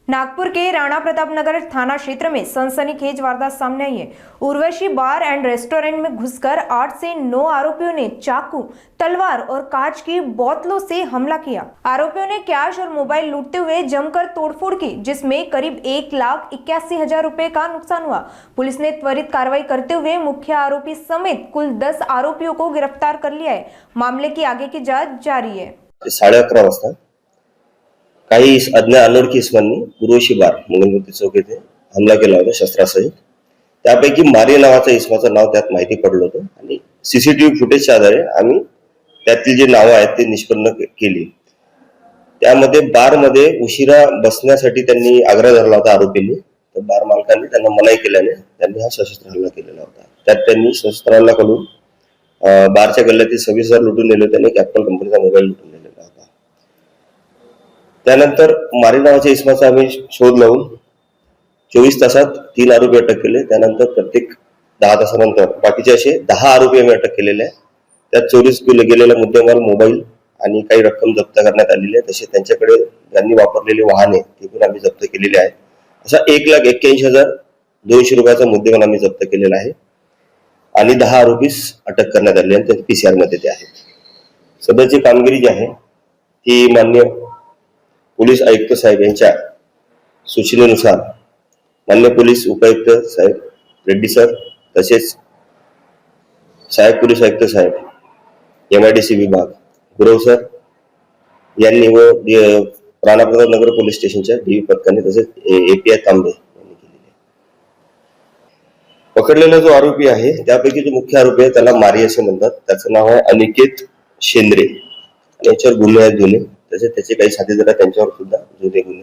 नागपुर के राणा प्रताप नगर थाना क्षेत्र में सनसनीखेज वारदात सामने आई है। उर्वशी बार एंड रेस्टोरेंट में घुसकर 8 से 9 आरोपियों ने चाकू, तलवार और कांच की बोतलों से हमला किया। आरोपियों ने कैश और मोबाइल लूटते हुए जमकर तोड़फोड़ की, जिसमें करीब 1,81,000 रुपए का नुकसान हुआ। पुलिस ने त्वरित कार्रवाई करते हुए मुख्य आरोपी समेत कुल 10 आरोपियों को गिरफ्तार कर लिया है। मामले की आगे की जांच जारी है। 11:30 वाजता काही अनोळखी इसमांनी उर्वशी बार मंगलमूर्ती चौक येथे हमला केला होता शस्त्रासहित। त्यापैकी मारे नावाच्या इसमाचं नाव त्यात माहिती पडलं होतं आणि सीसीटीव्ही फुटेजच्या आधारे आम्ही त्यातील जे नाव आहेत ते निष्पन्न केली। त्यामध्ये बारमध्ये उशिरा बसण्यासाठी त्यांनी आग्रह धरला होता आरोपींनी, तर बार मालकांनी त्यांना मनाई केल्याने त्यांनी हा सशस्त्र हल्ला केलेला होता। त्यात त्यांनी सशस्त्र हल्ला करून बारच्या गल्ल्यातील 26,000 लुटून नेले, त्यांनी कॅपिटल कंपनीचा मोबाईल लुटून नेलेला होता। त्यानंतर मारी नावाच्या इसमाचा आम्ही शोध लावून 24 तासात 3 आरोपी अटक केले। त्यानंतर प्रत्येक 10 तासानंतर बाकीचे असे 10 आरोपी आम्ही अटक केलेले आहे। त्यात चोरीस गेलेला मुद्देमाल, मोबाईल आणि काही रक्कम जप्त करण्यात आलेली आहे। तसे त्यांच्याकडे ज्यांनी वापरलेले वाहने ते पण आम्ही जप्त केलेले आहेत। असा 1,81,200 रुपयाचा मुद्देमाल आम्ही जप्त केलेला आहे आणि 10 आरोपीस अटक करण्यात आली आणि ते पीसीआर मध्ये ते आहेत। सदरची कामगिरी जी आहे ती मान्य पोलीस आयुक्त साहेब यांच्या सूचनेनुसार मान्य पोलीस उपायुक्त साहेब रेड्डी सर, तसेच सहाय्यक पोलीस आयुक्त साहेब MIDC विभाग गुरव सर यांनी व राणा प्रताप नगर पोलीस स्टेशनच्या DV पथकाने तसेच API तांबे यांनी केलेले। पकडलेला जो आरोपी आहे त्यापैकी जो मुख्य आरोपी आहे त्याला मारी असे म्हणतात। त्याचं नाव आहे अनिकेत शेंद्रे आणि याच्यावर गुन्हे आहेत जुने, तसेच त्याचे काही साथीदार त्यांच्यावर सुद्धा जुने गुन्हे